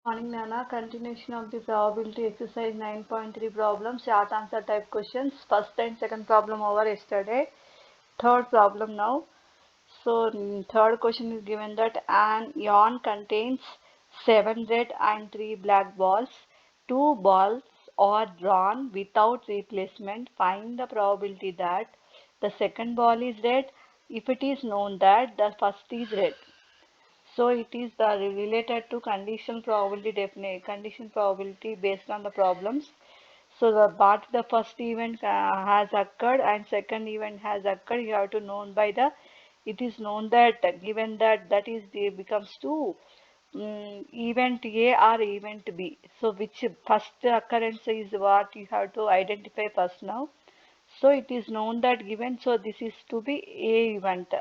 Morning, Nana. Continuation of the probability exercise 9.3 problems, short answer type questions. First and second problem over yesterday. Third problem now. So, third question is given that an ion contains 7 red and 3 black balls. Two balls are drawn without replacement. Find the probability that the second ball is red if it is known that the first is red. So it is the related to conditional probability definite condition probability based on the problems. So the first event has occurred and second event has occurred. You have to know by the it is known that given that that is the becomes to event A or event B. So which first occurrence is what you have to identify first now. So it is known that given so this is to be A event.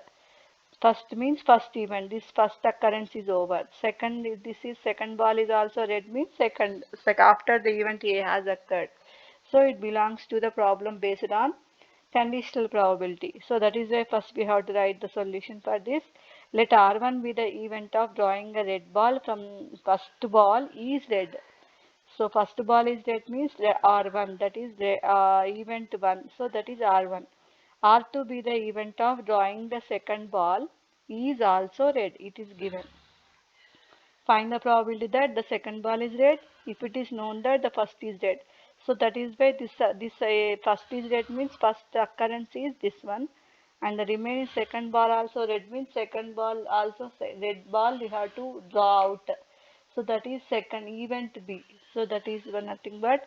First means first event. This first occurrence is over. Second, this is second ball is also red means after the event A has occurred. So it belongs to the problem based on conditional probability. So that is why first we have to write the solution for this. Let R1 be the event of drawing a red ball from first ball is red. So first ball is red means R1 that is event 1. So that is R1. R2 be the event of drawing the second ball is also red. It is given. Find the probability that the second ball is red if it is known that the first is red. So that is why this first is red means first occurrence is this one, and the remaining second ball also red means second ball also red ball we have to draw out. So that is second event B. So that is nothing but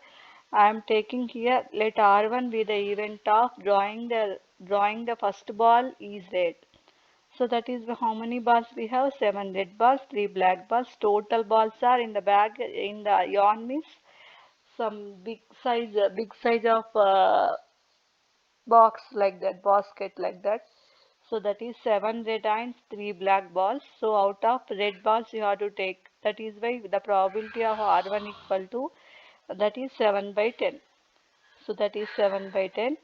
I am taking here let R1 be the event of drawing the first ball is red. So that is how many balls we have? 7 red balls, 3 black balls. Total balls are in the bag in the yarn means some big size of box like that, basket like that. So that is 7 red and 3 black balls. So out of red balls you have to take. That is why the probability of R1 equal to that is 7 by 10. So that is 7 by 10.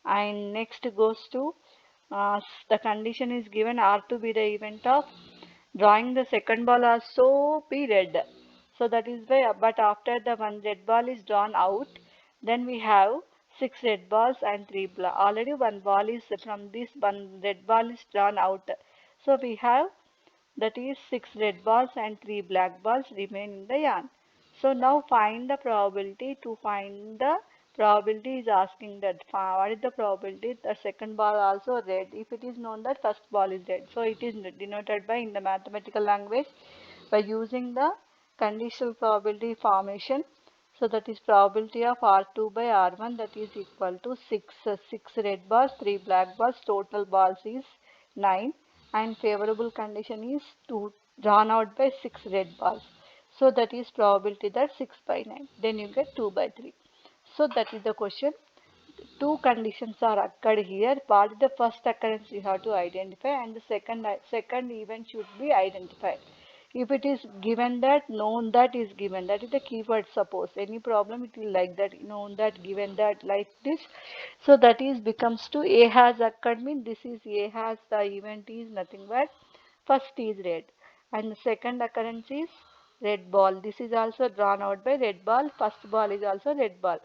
And next goes to the condition is given R to be the event of drawing the second ball also be red. So that is why, but after the one red ball is drawn out, then we have 6 red balls and 3 black. Already one ball is from this one red ball is drawn out. So we have that is 6 red balls and 3 black balls remain in the yarn. So now find the probability. To find the probability is asking that what is the probability the second ball also red if it is known that first ball is red. So it is denoted by in the mathematical language by using the conditional probability formation. So that is probability of R2 by R1 that is equal to 6 red balls, 3 black balls, total balls is 9 and favorable condition is to drawn out by 6 red balls. So that is probability that 6 by 9. Then you get 2 by 3. So that is the question. Two conditions are occurred here. What is the first occurrence you have to identify and the second event should be identified. If it is given that, known that is given, that is the keyword. Suppose any problem it will like that, known that, given that, like this. So that is becomes to A has occurred means this is A has the event is nothing but first is red and the second occurrence is red ball. This is also drawn out by red ball. First ball is also red ball.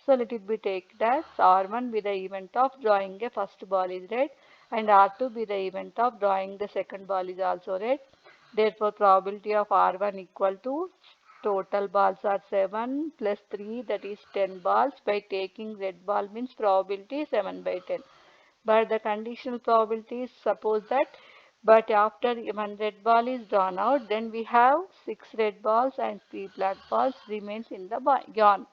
So let it be taken as R1 be the event of drawing a first ball is red and R2 be the event of drawing the second ball is also red. Therefore, probability of R1 equal to total balls are 7 plus 3 that is 10 balls. By taking red ball means probability 7 by 10. But the conditional probability is suppose that but after one red ball is drawn out then we have 6 red balls and 3 black balls remains in the yarn.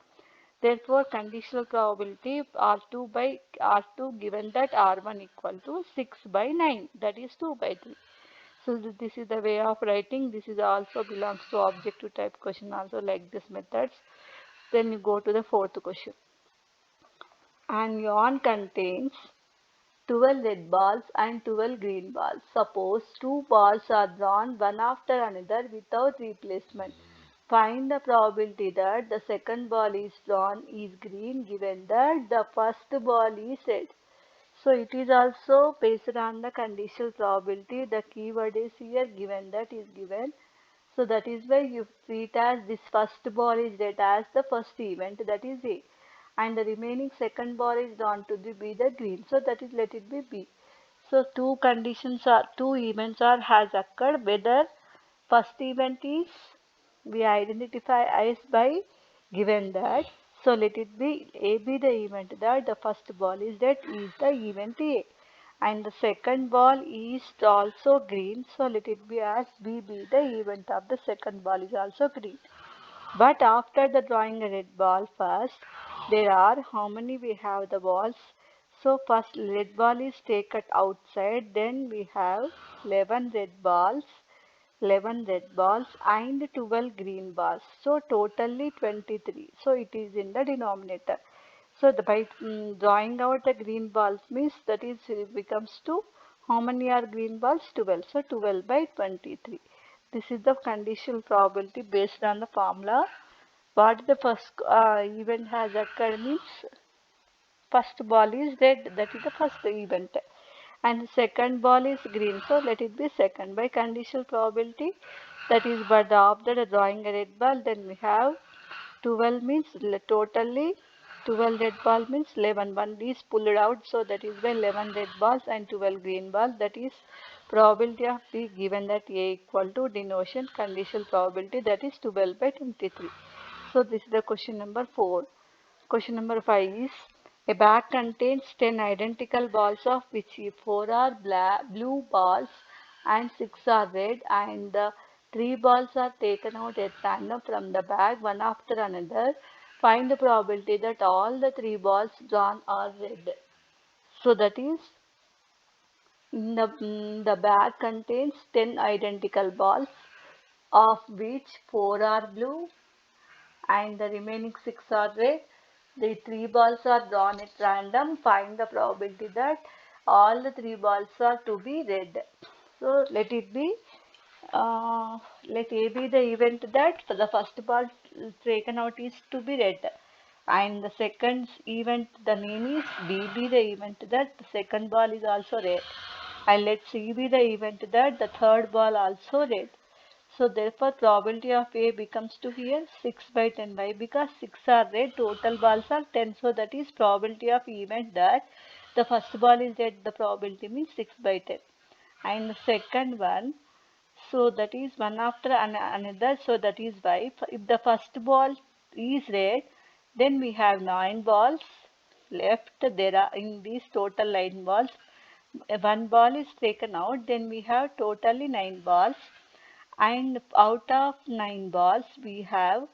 Therefore, conditional probability R2 by R2 given that R1 equal to 6 by 9 that is 2 by 3. So this is the way of writing. This is also belongs to objective type question also like this methods. Then you go to the fourth question. An yarn contains 12 red balls and 12 green balls. Suppose two balls are drawn one after another without replacement. Find the probability that the second ball is drawn is green given that the first ball is red. So it is also based on the conditional probability. The keyword is here given that is given So that is why you treat as this first ball is read as the first event, that is A, and the remaining second ball is drawn to be the green, so that is let it be B. So two events are has occurred, whether first event is we identify as by given that, so let it be A be the event that the first ball is the event A, and the second ball is also green, so let it be as B be the event of the second ball is also green. But after the drawing a red ball first, there are how many we have the balls. So first red ball is taken outside, then we have 11 red balls, 11 red balls and 12 green balls. So totally 23. So it is in the denominator. So by drawing out the green balls means that is becomes to how many are green balls? 12. So 12 by 23. This is the conditional probability based on the formula. What the first event has occurred means first ball is red, that is the first event, and second ball is green, so let it be second. By conditional probability, that is but after the drawing a red ball, then we have 12 means totally 12 red ball means 11, one is pulled out, so that is by 11 red balls and 12 green balls, that is probability of B given that A equal to denotion conditional probability, that is 12 by 23. So this is the question number 4. Question number 5 is a bag contains 10 identical balls of which 4 are blue balls and 6 are red, and the 3 balls are taken out at random from the bag one after another. Find the probability that all the 3 balls drawn are red. So that is the bag contains 10 identical balls of which 4 are blue and the remaining 6 are red. The 3 balls are drawn at random. Find the probability that all the 3 balls are to be red. So let it be, let A be the event that the first ball taken out is to be red, and the second event, the name is B be the event that the second ball is also red, and let C be the event that the third ball also red. So therefore probability of A becomes to here 6 by 10. Why? Because 6 are red, total balls are 10. So that is probability of event that the first ball is red, the probability means 6 by 10. And the second one, so that is one after another, so that is why if the first ball is red, then we have 9 balls left. There are in these total 9 balls, one ball is taken out, then we have totally 9 balls, and out of 9 balls we have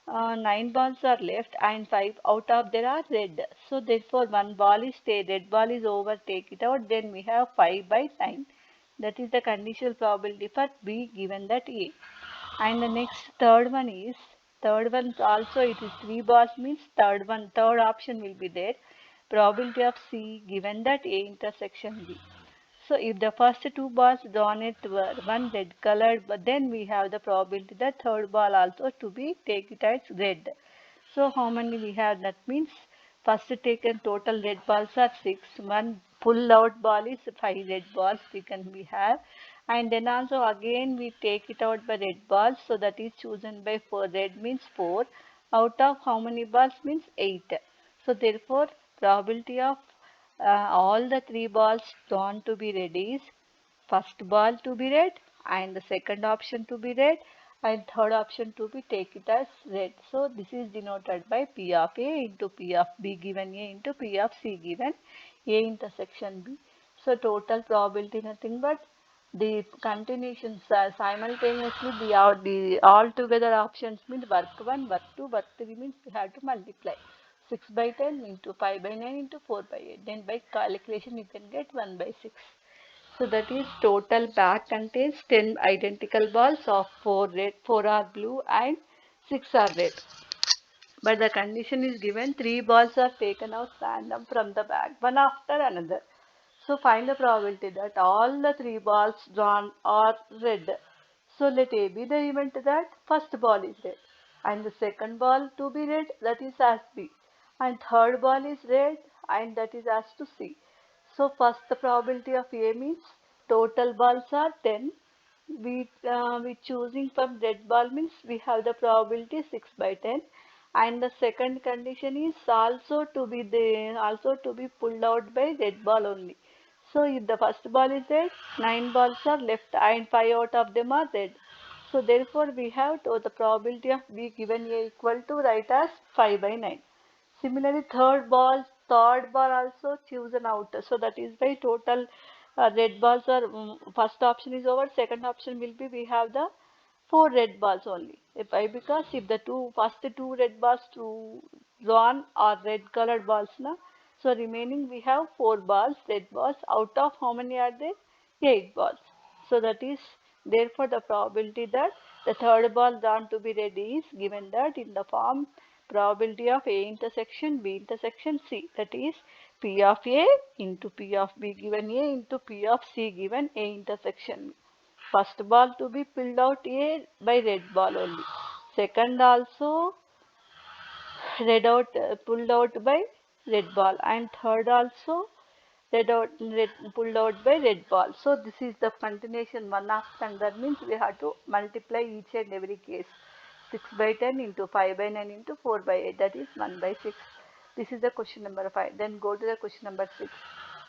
9 balls are left and 5 out of there are red. So therefore one ball is red ball is over, take it out, then we have 5 by 9. That is the conditional probability for B given that A. And the next third one also it is 3 balls means third option will be there. Probability of C given that A intersection B. So if the first 2 balls drawn it were one red colored, but then we have the probability the third ball also to be take it as red. So how many we have? That means first taken total red balls are 6. One pull out ball is 5 red balls we have, and then also again we take it out by red balls. So that is chosen by 4. Red means 4. Out of how many balls means 8. So therefore probability of all the 3 balls drawn to be red is first ball to be red and the second option to be red and third option to be take it as red. So this is denoted by P of A into P of B given A into P of C given A intersection B. So total probability nothing but the continuations simultaneously the all together options means work 1, work 2, work 3 means we have to multiply 6 by 10 into 5 by 9 into 4 by 8. Then by calculation you can get 1 by 6. So that is total bag contains 10 identical balls of 4 red, 4 are blue and 6 are red. But the condition is given 3 balls are taken out random from the bag, one after another. So find the probability that all the 3 balls drawn are red. So let A be the event that first ball is red and the second ball to be red, that is as B, and third ball is red and that is as to C. So first the probability of A means total balls are 10, we choosing from red ball means we have the probability 6 by 10, and the second condition is also to be there, also to be pulled out by red ball only. So if the first ball is red, 9 balls are left and 5 out of them are red. So therefore we have to the probability of B given A equal to write as 5 by 9. Similarly, third ball also choose an outer. So that is why total red balls are first option is over. Second option will be we have the four red balls only. If I because if the first two red balls to drawn are red colored balls na, so remaining we have four balls red balls out of how many are there? Eight balls. So that is therefore the probability that the third ball drawn to be red is given that in the form probability of A intersection B intersection C, that is P of A into P of B given A into P of C given A intersection. First ball to be pulled out A by red ball only. Second also pulled out by red ball, and third also pulled out by red ball. So this is the continuation one after another means we have to multiply each and every case. 6 by 10 into 5 by 9 into 4 by 8, that is 1 by 6. This is the question number 5. Then go to the question number 6.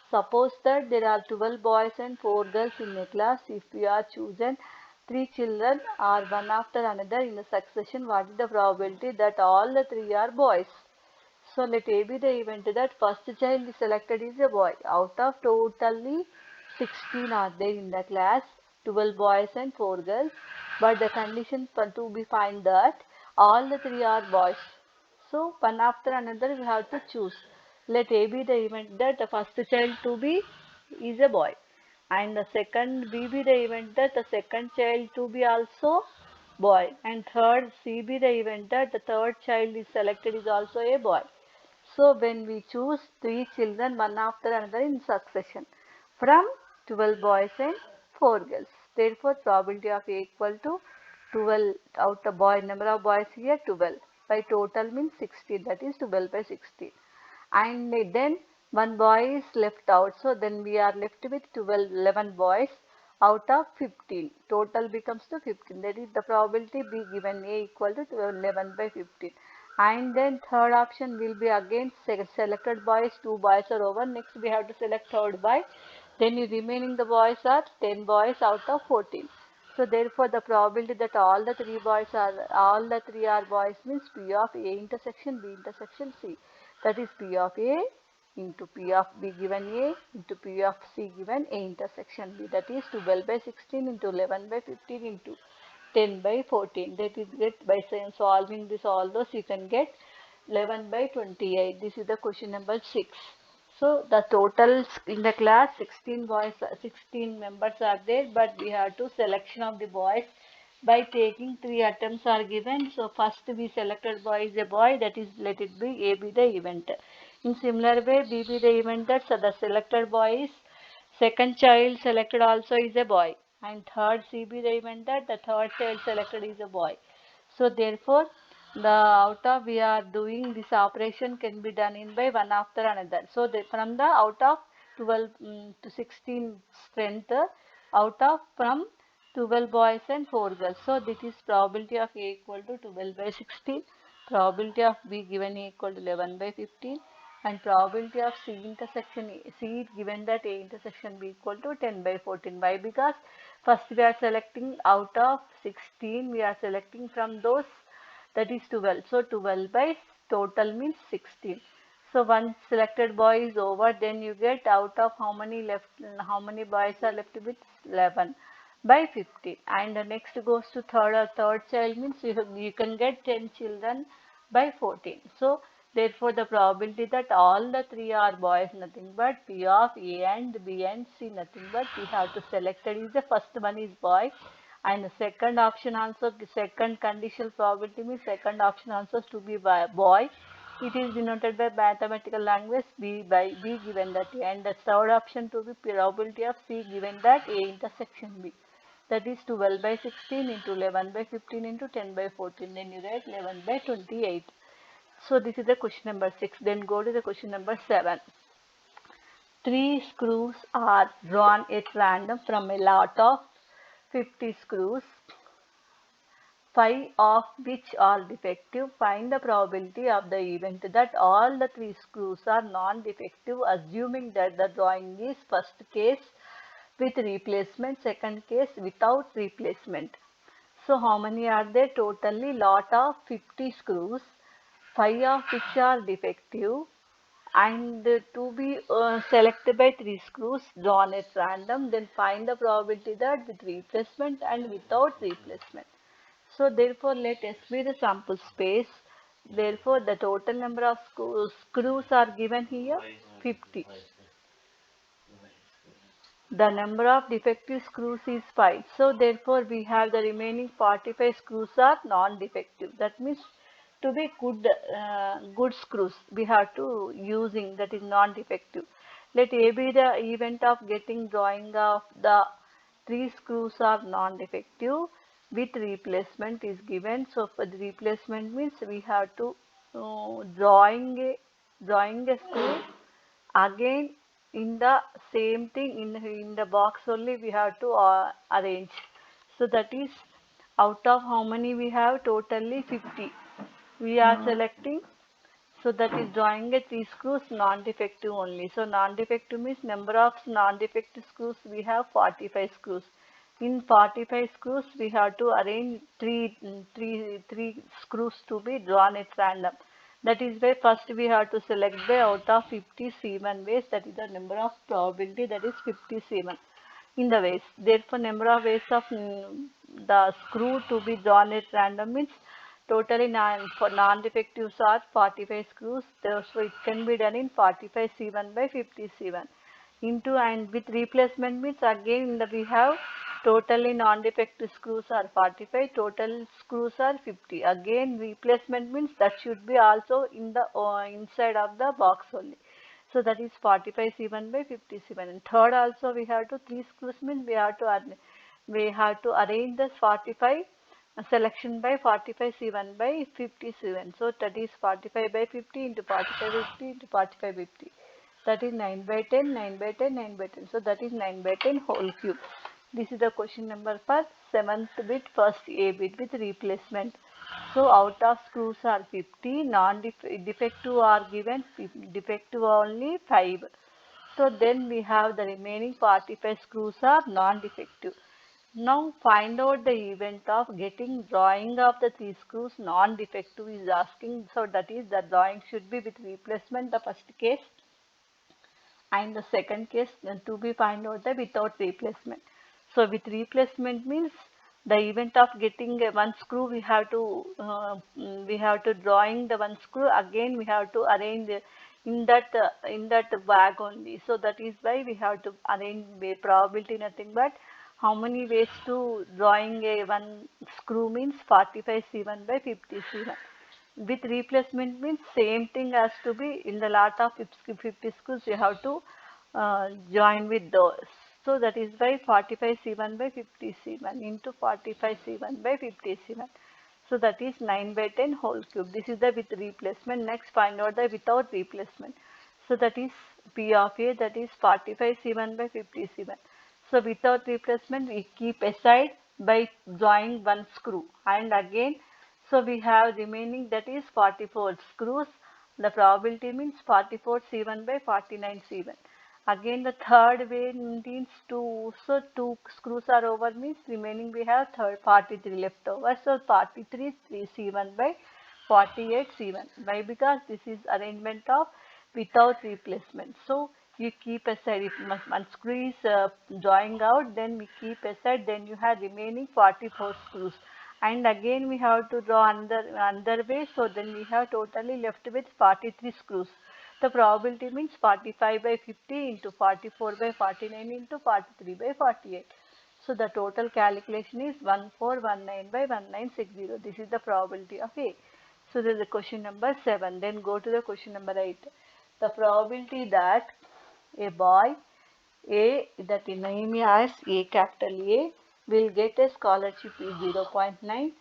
Suppose that there are 12 boys and 4 girls in a class. If we are chosen 3 children are one after another in a succession, what is the probability that all the 3 are boys? So let A be the event that first child is selected is a boy. Out of totally 16 are there in the class, 12 boys and 4 girls. But the condition for to be find that all the 3 are boys. So one after another we have to choose. Let A be the event that the first child to be is a boy, and the second B be the event that the second child to be also boy, and third C be the event that the third child is selected is also a boy. So when we choose 3 children one after another in succession from 12 boys and 4 girls, therefore probability of A equal to 12 out of number of boys here 12 by total means 16, that is 12 by 16, and then one boy is left out, so then we are left with 11 boys out of 15, total becomes to 15, that is the probability B given A equal to 11 by 15. And then third option will be again selected boys, 2 boys are over, next we have to select third boy, then remaining the boys are 10 boys out of 14. So therefore the probability that all the three are boys means P of A intersection B intersection C, that is P of A into P of B given A into P of C given A intersection B, that is 12 by 16 into 11 by 15 into 10 by 14, that is get by solving this all those you can get 11 by 28. This is the question number 6. So the totals in the class 16 boys, 16 members are there, but we have to selection of the boys by taking 3 attempts are given. So first we selected boy is a boy, that is let it be A be the event. In similar way B be the event, that so the selected boy is second child selected also is a boy, and third C be the event that the third child selected is a boy. So therefore the out of we are doing this operation can be done in by one after another. So from the out of 12 to 16 strength, out of from 12 boys and 4 girls. So this is probability of A equal to 12 by 16, probability of B given A equal to 11 by 15, and probability of C given that A intersection B equal to 10 by 14. Why? Because first we are selecting out of 16, we are selecting from those, that is 12. So 12 by total means 16. So once selected boy is over, then you get out of how many left, how many boys are left with 11 by 50. And the next goes to third child means you can get 10 children by 14. So therefore the probability that all the 3 are boys nothing but P of A and B and C, nothing but we have to select it is the first one is boy, and the second option also, second conditional probability means second option also to be by boy. It is denoted by mathematical language B by B given that A, and the third option to be probability of C given that A intersection B, that is 12 by 16 into 11 by 15 into 10 by 14, then you get 11 by 28. So this is the question number 6. Then go to the question number 7. 3 screws are drawn at random from a lot of 50 screws, 5 of which are defective. Find the probability of the event that all the 3 screws are non-defective, assuming that the drawing is first case with replacement, second case without replacement. So how many are there? Totally lot of 50 screws, 5 of which are defective, and to be selected by 3 screws drawn at random. Then find the probability that with replacement and without replacement. So therefore let S be the sample space. Therefore the total number of screws are given here 50. The number of defective screws is 5. So therefore we have the remaining 45 screws are non-defective. That means to be good screws we have to using, that is non-defective. Let A be the event of getting drawing of the 3 screws are non-defective with replacement is given. So for the replacement means we have to drawing a screw again in the same thing in the box only we have to arrange. So that is out of how many we have, totally 50 we are selecting. So that is drawing a 3 screws non-defective only. So non-defective means number of non-defective screws we have 45 screws. In 45 screws we have to arrange three screws to be drawn at random. That is why first we have to select by out of 50 C1 ways, that is the number of probability, that is 50 C1 in the ways. Therefore number of ways of the screw to be drawn at random means totally for non-defectives are 45 screws. Therefore it can be done in 45 C1 by 50 C1 into, and with replacement means again we have totally non-defective screws are 45, total screws are 50. Again replacement means that should be also in the inside of the box only. So that is 45 C1 by 50 C1. And third also we have to 3 screws means we have to arrange the 45 selection by 45 C1 by 50 C1. So that is 45 by 50 into 45 by 50 into 45 by 50. That is 9 by 10, 9 by 10, 9 by 10. So that is 9 by 10 whole cube. This is the question number for 7th bit, first A bit with replacement. So out of screws are 50, non-defective are given, defective only 5. So then we have the remaining 45 screws are non-defective. Now find out the event of getting drawing of the 3 screws non-defective is asking. So that is the drawing should be with replacement, the first case, and the second case to be find out the without replacement. So with replacement means the event of getting one screw we have to drawing the one screw, again we have to arrange in that bag only. So that is why we have to arrange the probability nothing but how many ways to drawing a one screw means 45 C1 by 50 C1. With replacement means same thing has to be in the lot of 50 screws you have to join with those. So that is by 45 C1 by 50 C1 into 45 C1 by 50 C1. So that is 9 by 10 whole cube. This is the with replacement. Next find out the without replacement. So that is P of A, that is 45 C1 by 50 C1. So without replacement we keep aside by drawing one screw, and again so we have remaining, that is 44 screws. The probability means 44 C1 by 49 C1. Again the third way means 2, so 2 screws are over means remaining we have 43 left over. So 43 3 C1 by 48 C1. Why? Because this is arrangement of without replacement. So you keep aside, if one screw is drawing out, then we keep aside, then you have remaining 44 screws. And again we have to draw another way, so then we have totally left with 43 screws. The probability means 45 by 50 into 44 by 49 into 43 by 48. So the total calculation is 1419 by 1960. This is the probability of A. So this is the question number 7. Then go to the question number 8. The probability that a boy A, that in name as A capital A, will get a scholarship is 0.9,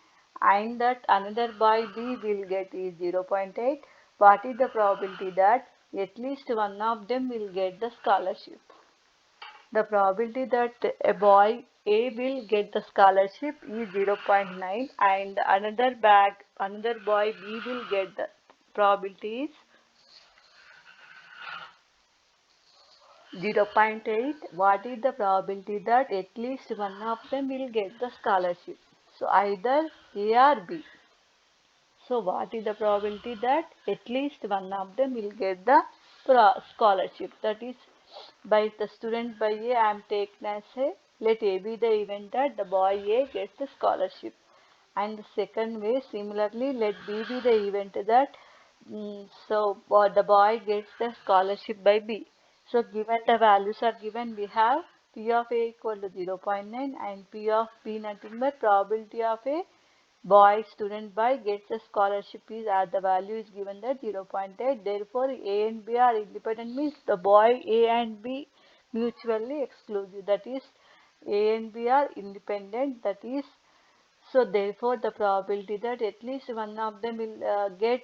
and that another boy B will get is 0.8. What is the probability that at least one of them will get the scholarship? The probability that a boy A will get the scholarship is 0.9 and another boy B will get the probability is 0.8. What is the probability that at least one of them will get the scholarship? So either A or B. So what is the probability that at least one of them will get the scholarship? That is by the student by A I am taken as a, let A be the event that the boy A gets the scholarship. And the second way similarly let B be the event that the boy gets the scholarship by B. So given the values are given, we have P of A equal to 0.9 and P of B nothing but probability of a boy student by gets a scholarship is the value is given that 0.8. Therefore A and B are independent means the boy A and B mutually exclusive, that is A and B are independent, that is so therefore the probability that at least one of them will get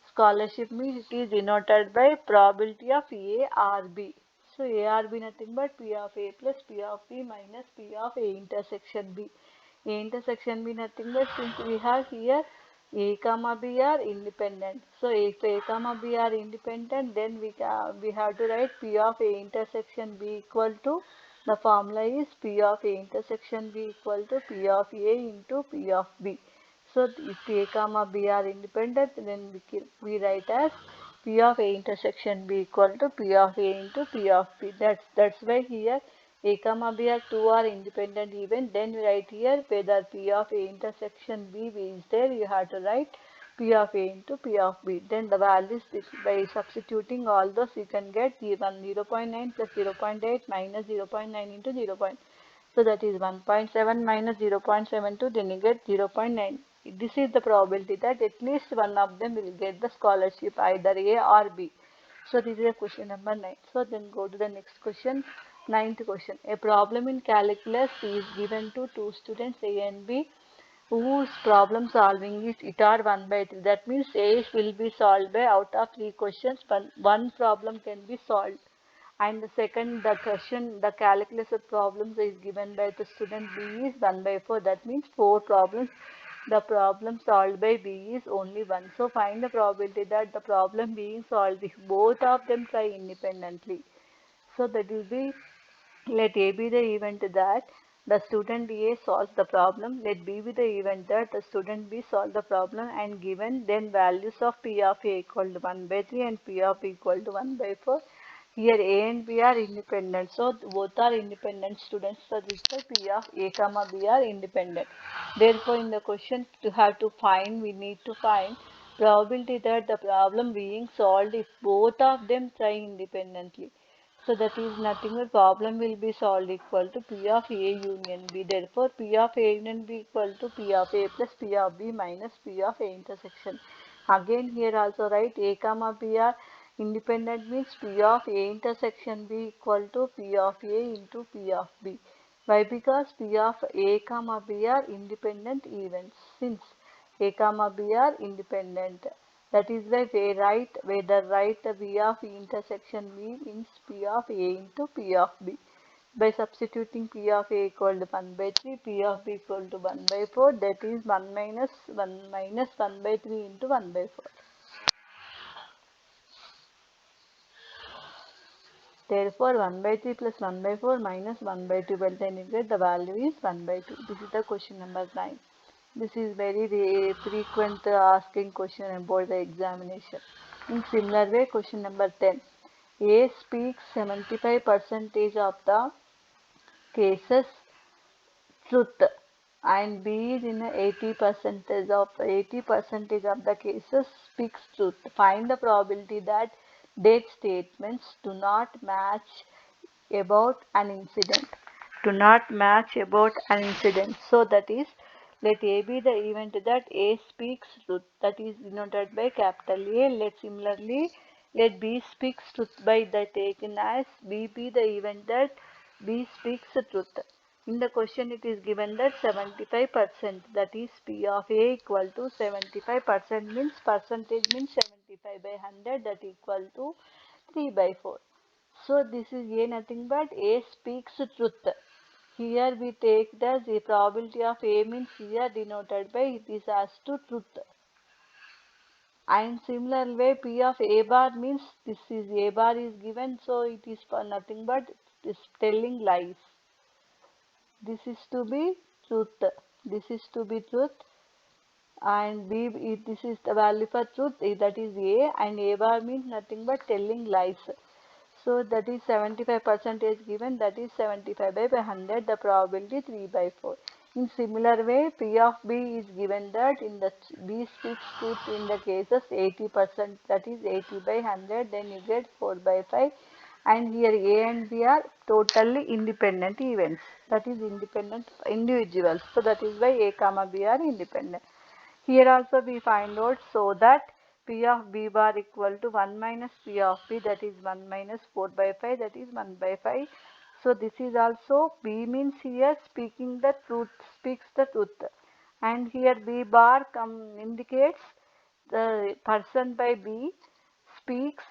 scholarship means it is denoted by probability of A or B. So A or B nothing but P of A plus P of B minus P of A intersection B. A intersection B nothing but since we have here A comma B are independent. So if A comma B are independent, then we have to write P of A intersection B equal to, the formula is P of A intersection B equal to P of A into P of B. So if A comma B are independent, then we write as P of A intersection B equal to P of A into P of B. That's why here A comma B are two are independent even. Then we write here whether P of A intersection B is there, you have to write P of A into P of B. Then the values by substituting all those you can get 0.9 plus 0.8 minus 0.9 into 0. So that is 1.7 minus 0.72, then you get 0.9. This is the probability that at least one of them will get the scholarship, either A or B. So this is a question number 9. So then go to the next question. Ninth question. A problem in calculus is given to two students A and B whose problem solving is it are 1 by 3. That means A will be solved by out of 3 questions, but one problem can be solved. And the second, the question, the calculus of problems is given by the student B is 1 by 4. That means 4 problems. The problem solved by B is only 1. So find the probability that the problem being solved if both of them try independently. So that will be, let A be the event that the student A solves the problem. Let B be the event that the student B solves the problem and given then values of P of A equal to 1 by 3 and P of B equal to 1 by 4. Here A and B are independent. So both are independent students. So this is P of A comma B are independent. Therefore in the question to have to find, we need to find probability that the problem being solved if both of them try independently. So that is nothing but problem will be solved equal to P of A union B. Therefore, P of A union B equal to P of A plus P of B minus P of A intersection. Again here also write A comma B are independent means P of A intersection B equal to P of A into P of B. Why? Because P of A comma B are independent events. Since A comma B are independent. That is why we write the P of intersection B means P of A into P of B. By substituting P of A equal to 1 by 3, P of B equal to 1 by 4, that is 1 minus 1 by 3 into 1 by 4. Therefore, 1 by 3 plus 1 by 4 minus 1 by 2, well then you get the value is 1 by 2. This is the question number 9. This is very frequent asking question about the examination. In similar way, question number 10. A speaks 75% of the cases truth and B is in 80% of the cases speaks truth. Find the probability that date statements do not match about an incident. Do not match about an incident. So that is, let A be the event that A speaks truth. That is denoted by capital A. Let B speaks truth by the taken as B be the event that B speaks truth. In the question it is given that 75%, that is P of A equal to 75% means percentage means 75 by 100, that equal to 3 by 4. So this is A nothing but A speaks truth. Here we take the probability of A means here denoted by this as to truth. And similar way P of A bar means this is A bar is given, so it is for nothing but this telling lies. This is to be truth. This is to be truth, and B if this is the value for truth, that is A, and A bar means nothing but telling lies. So that is 75% given, that is 75 by 100, the probability 3 by 4. In similar way, P of B is given that in the B speaks truth in the cases 80%, that is 80 by 100, then you get 4 by 5. And here A and B are totally independent events, that is independent individuals. So that is why A comma B are independent. Here also we find out so that P of B bar equal to 1 minus P of B, that is 1 minus 4 by 5, that is 1 by 5. So this is also B means here speaking the truth, speaks the truth. And here B bar indicates the person by B speaks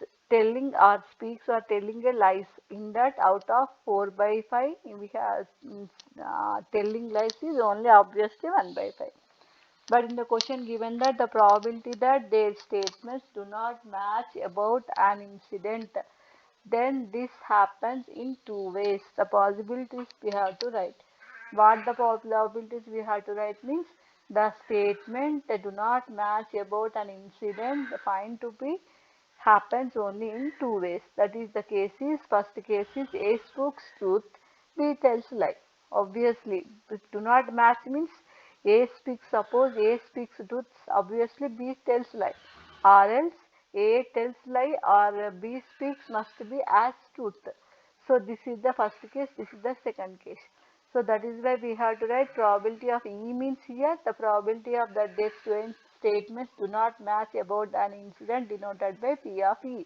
speaks or telling a lies. In that out of 4 by 5 we have telling lies is only obviously 1 by 5. But in the question given that the probability that their statements do not match about an incident, then this happens in two ways. The possibilities we have to write. What the probabilities we have to write means the statement that do not match about an incident find to be happens only in two ways. That is the cases, first case is A speaks truth, B tells lie. Obviously, do not match means A speaks, suppose A speaks truth, obviously B tells lie. Or else A tells lie or B speaks must be as truth. So this is the first case, this is the second case. So that is why we have to write probability of E means here the probability of that their statements do not match about an incident denoted by P of E.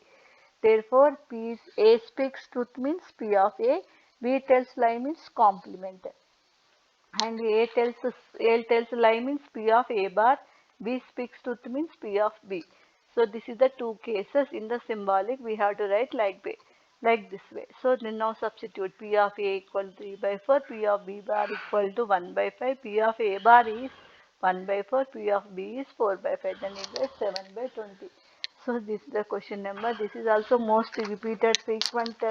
Therefore, A speaks truth means P of A, B tells lie means complement. And A tells lie means P of A bar, B speaks truth means P of B. So this is the two cases in the symbolic we have to write like this way. So then now substitute P of A equal to 3 by 4, P of B bar equal to 1 by 5, P of A bar is 1 by 4, P of B is 4 by 5, then you get 7 by 20. So this is the question number. This is also most repeated frequent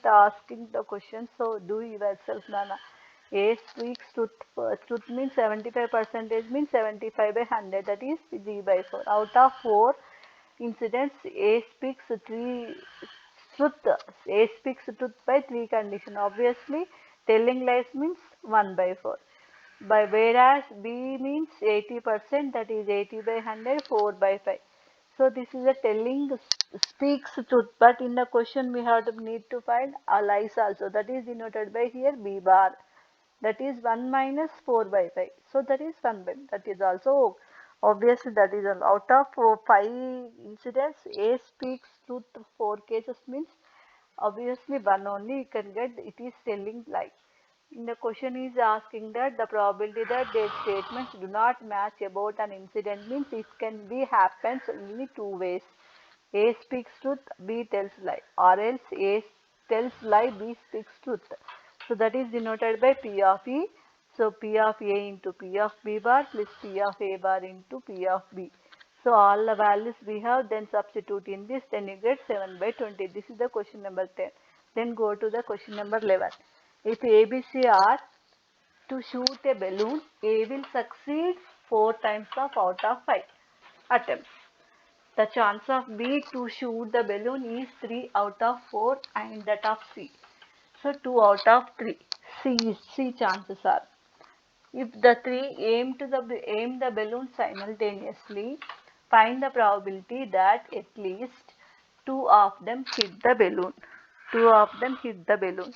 asking the question. So do yourself, Nana. A speaks truth means 75% means 75 by 100, that is 3 by 4. Out of 4 incidents, A speaks truth. A speaks truth by 3 condition. Obviously, telling lies means 1 by 4. By whereas B means 80%, that is 80 by 100, 4 by 5. So this is a telling speaks truth, but in the question we have to need to find a lies also, that is denoted by here B bar, that is 1 minus 4 by 5. So that is 1 by, that is also obviously that is out of 5 incidents A speaks truth 4 cases means obviously one only you can get, it is telling lie. In the question is asking that the probability that their statements do not match about an incident means it can be happens only two ways. A speaks truth, B tells lie, or else A tells lie, B speaks truth. So that is denoted by P of E. So P of A into P of B bar plus P of A bar into P of B. So all the values we have, then substitute in this, then you get 7 by 20. This is the question number 10. Then go to the question number 11. If ABC are to shoot a balloon, A will succeed 4 times of out of 5 attempts. The chance of B to shoot the balloon is 3 out of 4 and that of C. So 2 out of 3. C chances are. If the three aim the balloon simultaneously, find the probability that at least two of them hit the balloon. Two of them hit the balloon.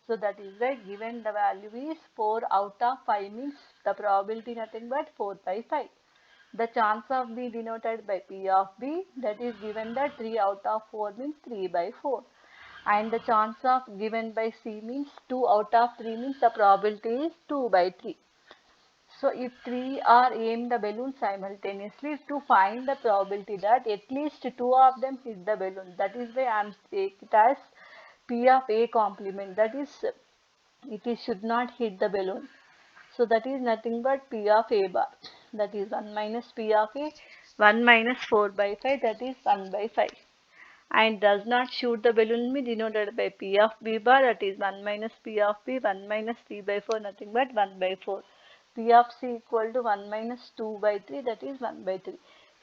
So that is why given the value is 4 out of 5 means the probability nothing but 4 by 5. The chance of B denoted by P of B, that is given that 3 out of 4 means 3 by 4. And the chance of given by C means 2 out of 3 means the probability is 2 by 3. So if 3 are aim the balloon simultaneously, to find the probability that at least 2 of them hit the balloon, that is why I am taking it as P of A complement, that is should not hit the balloon. So that is nothing but P of A bar, that is 1 minus P of A, 1 minus 4 by 5, that is 1 by 5. And does not shoot the balloon be denoted by P of B bar, that is 1 minus P of B, 1 minus 3 by 4, nothing but 1 by 4. P of C equal to 1 minus 2 by 3, that is 1 by 3.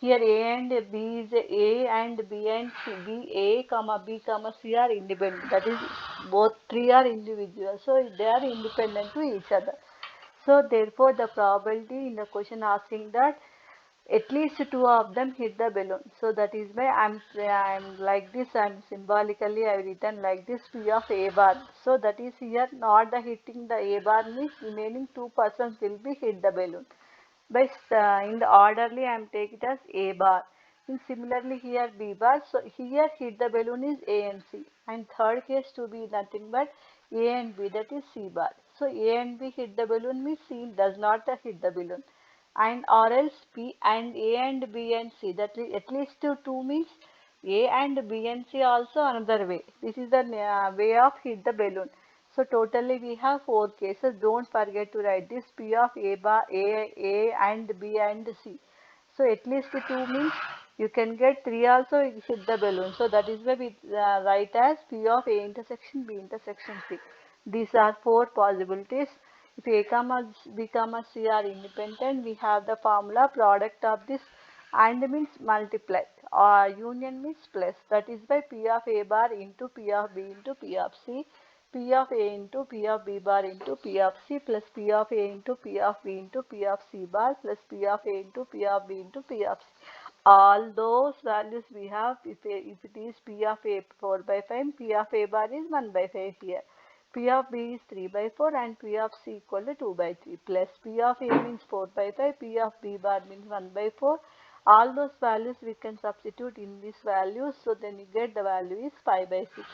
Here A and B is A and B and C. B, A, comma B, comma C are independent. That is, both three are individual. So they are independent to each other. So therefore, the probability in the question asking that at least two of them hit the balloon. So that is why I'm like this. I'm symbolically I've written like this P of A bar. So that is here not the hitting the A bar means remaining two persons will be hit the balloon. By in the orderly I am take it as A bar. And similarly here B bar. So here hit the balloon is A and C. And third case to be nothing but A and B, that is C bar. So A and B hit the balloon means C does not hit the balloon. And or else B and A and B and C, that is at least two means A and B and C also another way. This is the way of hit the balloon. So totally we have four cases. Don't forget to write this P of A bar, A and B and C. So at least two means you can get three also hit the balloon. So that is why we write as P of A intersection B intersection C. These are four possibilities. If A comma B comma C are independent, we have the formula product of this and means multiply or union means plus. That is by P of A bar into P of B into P of C. P of A into P of B bar into P of C plus P of A into P of B into P of C bar plus P of A into P of B into P of C. All those values we have, if it is P of A 4 by 5, P of A bar is 1 by 5 here. P of B is 3 by 4 and P of C equal to 2 by 3 plus P of A means 4 by 5, P of B bar means 1 by 4. All those values we can substitute in these values, so then you get the value is 5 by 6.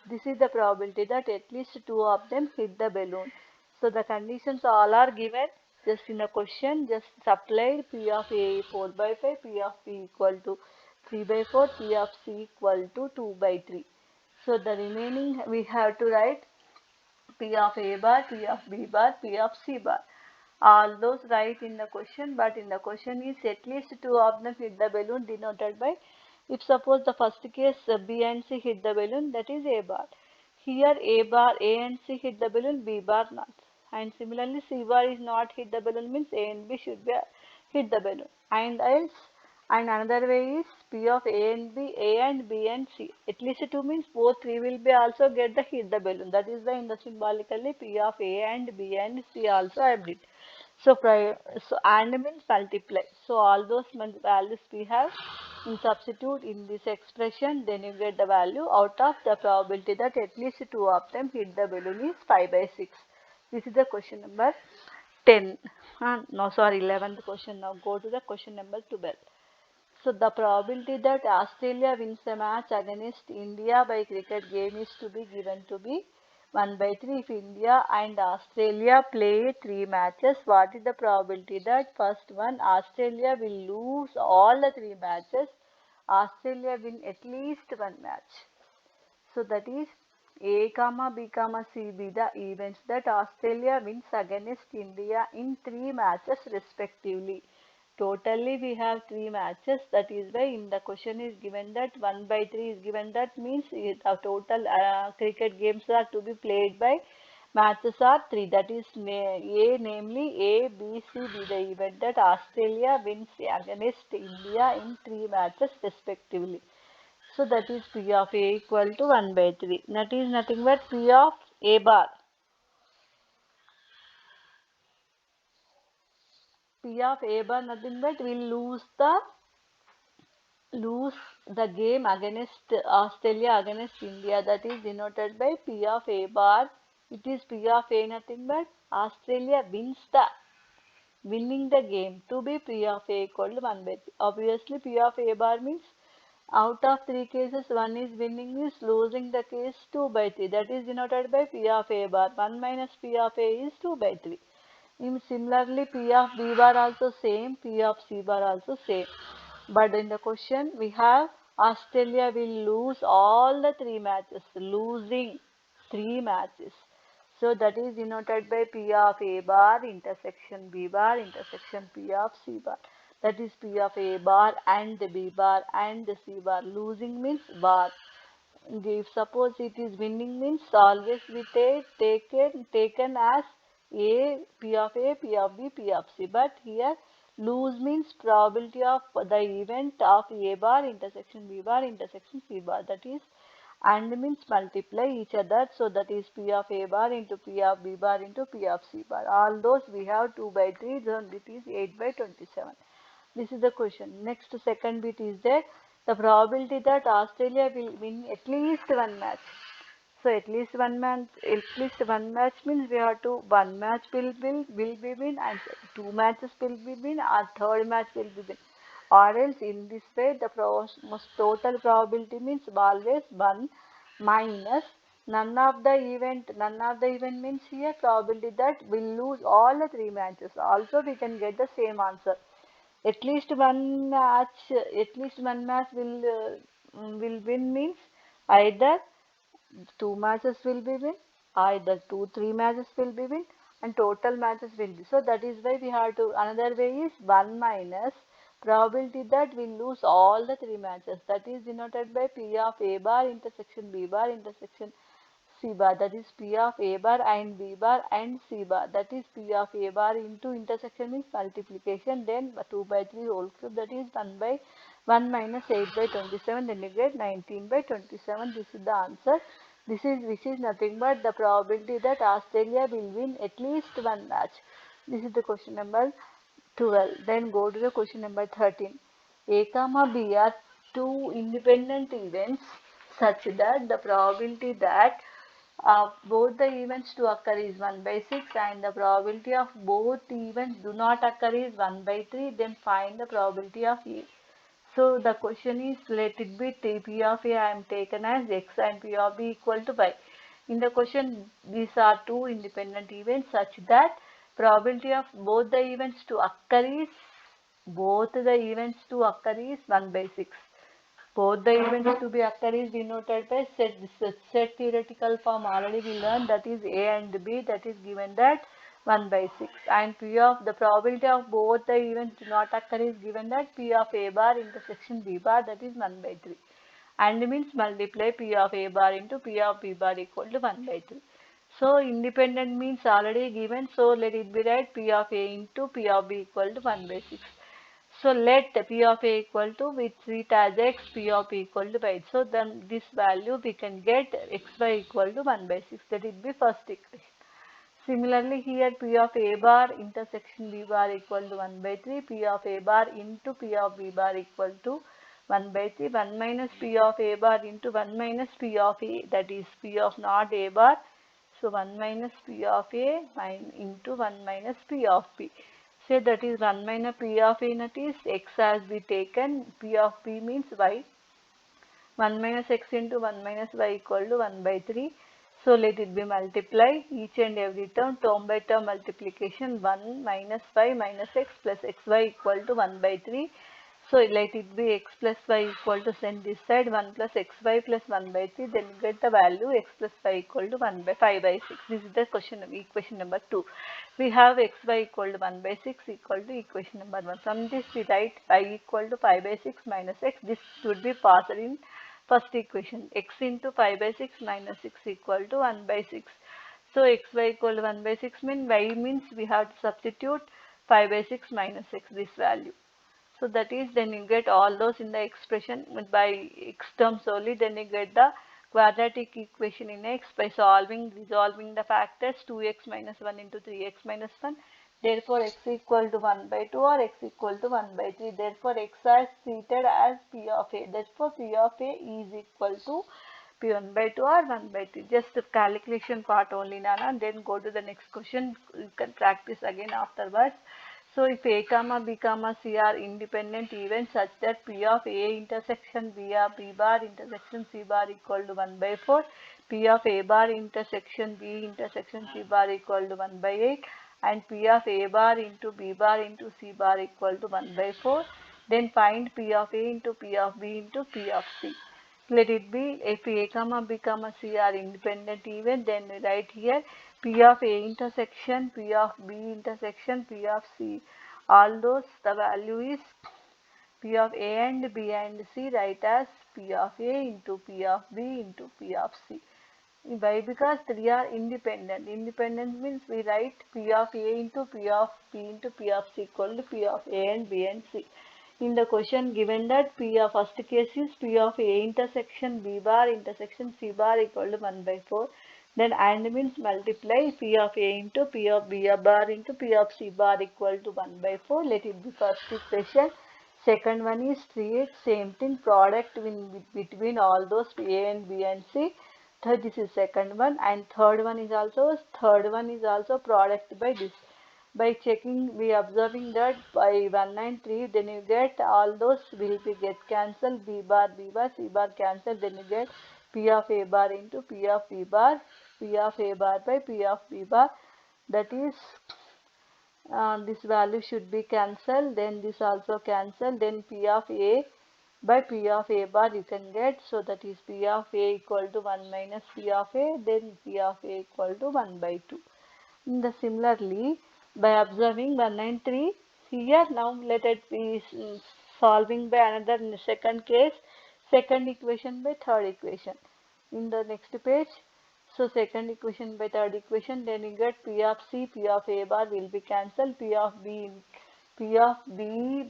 This is the probability that at least two of them hit the balloon. So the conditions all are given just in the question, just supplied P of A 4 by 5, P of B equal to 3 by 4, P of C equal to 2 by 3. So the remaining we have to write P of A bar, P of B bar, P of C bar. All those write in the question, but in the question is at least two of them hit the balloon denoted by, if suppose the first case B and C hit the balloon, that is A bar. Here A bar, A and C hit the balloon, B bar not. And similarly C bar is not hit the balloon means A and B should be hit the balloon. And else, and another way is P of A and B, A and B and C. At least two means both three will be also get the hit the balloon. That is why in the symbolically P of A and B and C also I have did. So, so and means multiply. So all those values we have in substitute in this expression, then you get the value out of the probability that at least two of them hit the balloon is 5 by 6. This is the question number 10. No, sorry, 11th question. Now go to the question number 12. So the probability that Australia wins a match against India by cricket game is to be given to be 1 by 3. If India and Australia play 3 matches, what is the probability that first one Australia will lose all the 3 matches, Australia win at least one match. So that is A comma B comma C be the events that Australia wins against India in 3 matches respectively. Totally we have 3 matches, that is why in the question is given that 1 by 3 is given, that means the total cricket games are to be played by matches are 3, that is namely A, B, C be the event that Australia wins against India in 3 matches respectively. So that is P of A equal to 1 by 3. That is nothing but P of A bar. P of A bar nothing but will lose the game against Australia against India, that is denoted by P of A bar. It is P of A nothing but Australia wins the winning the game to be P of A equal to 1 by 3. Obviously P of A bar means out of 3 cases, one is winning is losing the case 2 by 3. That is denoted by P of A bar. 1 minus P of A is 2 by 3. Similarly, P of B bar also same, P of C bar also same. But in the question we have Australia will lose all the three matches, losing three matches. So that is denoted by P of A bar intersection B bar intersection P of C bar. That is P of A bar and B bar and C bar. Losing means bar. If suppose it is winning means always we taken as P of A, P of B, P of C. But here lose means probability of the event of A bar intersection B bar intersection C bar. That is and means multiply each other. So that is P of A bar into P of B bar into P of C bar. All those we have 2 by 3, then it is 8 by 27. This is the question. Next second bit is that the probability that Australia will win at least one match. So at least one match means we have to one match will be win and two matches will be win or third match will be win. Or else in this way the most total probability means always one minus none of the event means here probability that will lose all the three matches. Also we can get the same answer. At least one match will win means either two matches will be win, either three matches will be win, and total matches will be. So that is why we have to. Another way is one minus probability that we lose all the three matches. That is denoted by P of A bar intersection B bar intersection C bar. That is P of A bar and B bar and C bar. That is P of A bar into intersection means multiplication. Then 2 by 3 whole cube. That is 1 by 1 minus 8 by 27. Then you get 19 by 27. This is the answer. This is which is nothing but the probability that Australia will win at least one match. This is the question number 12. Then go to the question number 13. A comma B are two independent events such that the probability that both the events to occur is 1 by 6 and the probability of both events do not occur is 1 by 3. Then find the probability of A. So the question is let it be P of A I am taken as X and P of B equal to Y. In the question these are two independent events such that probability of both the events to occur is 1 by 6. Both the events to be occur is denoted by set. This set theoretical form already we learned, that is A and B, that is given that 1 by 6, and P of the probability of both the events do not occur is given that P of A bar intersection B bar, that is 1 by 3, and means multiply P of A bar into P of B bar equal to 1 by 3. So independent means already given, so let it be right P of A into P of B equal to 1 by 6. So let P of A equal to, we treat as X, P of A equal to Y. So then this value we can get XY equal to 1 by 6. That will be first equation. Similarly here P of A bar intersection B bar equal to 1 by 3. P of A bar into P of B bar equal to 1 by 3. 1 minus P of A bar into 1 minus P of A, that is P of not A bar. So 1 minus P of A into 1 minus P of B. Say that is 1 minus P of A, that is X has been taken, P of B means Y. 1 minus X into 1 minus Y equal to 1 by 3. So let it be multiply each and every term by term multiplication, 1 minus Y minus X plus XY equal to 1 by 3. So let it be X plus Y equal to, send this side 1 plus XY plus 1 by 3, then you get the value X plus Y equal to 1 by 5 by 6. This is the equation number 2. We have XY equal to 1 by 6 equal to equation number 1. From this we write Y equal to 5 by 6 minus X. This should be passed in first equation. X into 5 by 6 minus 6 equal to 1 by 6. So xy equal to 1 by 6 means y means we have to substitute 5 by 6 minus x, this value. So that is, then you get all those in the expression by x terms only, then you get the quadratic equation in x by resolving the factors 2x minus 1 into 3x minus 1. Therefore x equal to 1 by 2 or x equal to 1 by 3. Therefore x is treated as P of A. Therefore P of A is equal to P1 by 2 or 1 by 3. Just the calculation part only, Nana. Then go to the next question. You can practice again afterwards. So if A comma B comma C are independent events such that P of A intersection B bar intersection C bar equal to 1 by 4, P of A bar intersection B intersection C bar equal to 1 by 8, and P of A bar into B bar into C bar equal to 1 by 4, Then find P of A into P of B into P of C. Let it be if A comma B comma C are independent even, then we write here P of A intersection P of B intersection P of C. All those the value is P of A and B and C, write as P of A into P of B into P of C. Why? Because three are independent. Independent means we write P of A into P of B into P of C equal to P of A and B and C. In the question given that P of first case is P of A intersection B bar intersection C bar equal to 1 by 4. Then and means multiply P of A into P of B bar into P of C bar equal to 1 by 4. Let it be first equation. Second one is create same thing product between all those A and B and C. Third, this is second one, and third one is also product by this. By checking, we observing that by 1 and 3, then you get all those will be get cancelled, B bar, C bar cancelled, then you get P of A bar into P of B bar, P of A bar by P of B bar. That is, this value should be cancelled, then this also cancelled, then P of A by P of A bar you can get, so that is P of A equal to 1 minus P of A, then P of A equal to 1 by 2. Similarly, by observing 1 and 3, here now let it be solving by another second case, second equation by third equation. In the next page, so second equation by third equation, then you get P of C, P of A bar will be cancelled, P of B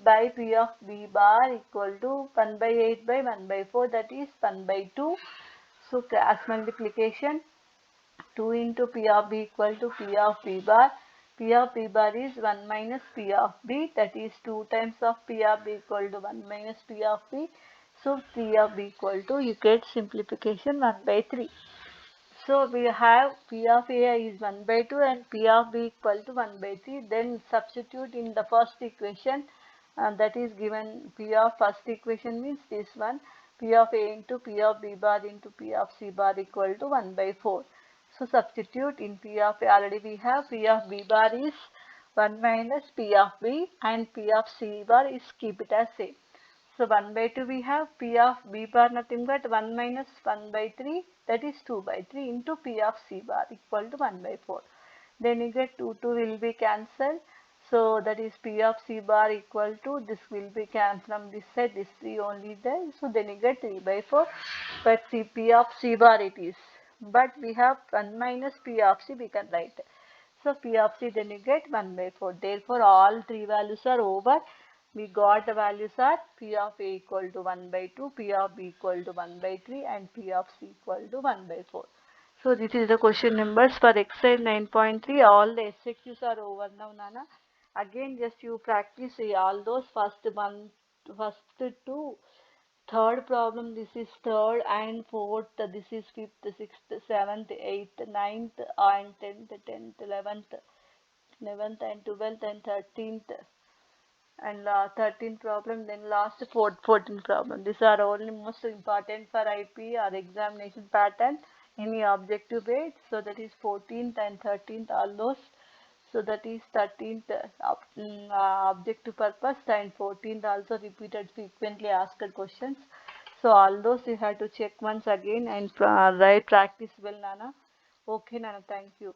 by P of B bar equal to 1 by 8 by 1 by 4, that is 1 by 2. So cross multiplication, 2 into P of B equal to P of B bar. P of B bar is 1 minus P of B, that is 2 times of P of B equal to 1 minus P of B. So P of B equal to, you get simplification 1 by 3. So we have P of A is 1 by 2 and P of B equal to 1 by 3. Then substitute in the first equation, that is given P of first equation means this one, P of A into P of B bar into P of C bar equal to 1 by 4. So substitute in P of A, already we have P of B bar is 1 minus P of B and P of C bar is keep it as same. So 1 by 2 we have P of B bar nothing but 1 minus 1 by 3, that is 2 by 3 into P of C bar equal to 1 by 4. Then you get 2 will be cancelled. So that is P of C bar equal to, this will be cancelled from this side, this 3 only there. So then you get 3 by 4, but P of C bar it is. But we have 1 minus P of C, we can write. So P of C, then you get 1 by 4. Therefore all three values are over. We got the values are P of A equal to 1 by 2, P of B equal to 1 by 3 and P of C equal to 1 by 4. So this is the question numbers for exercise 9.3. All the SQs are over now, Nana. Again just you practice all those first two. Third problem, this is third and fourth, this is fifth, sixth, seventh, eighth, ninth and 10th, 11th, 11th and 12th and 13th, and 13th problem, then last 14th problem. These are only most important for IP or examination pattern, any objective weight. So that is 14th and 13th, all those. So that is 13th objective purpose and 14th also repeated frequently asked questions. So all those you have to check once again and write practice well, Nana. Okay, Nana, thank you.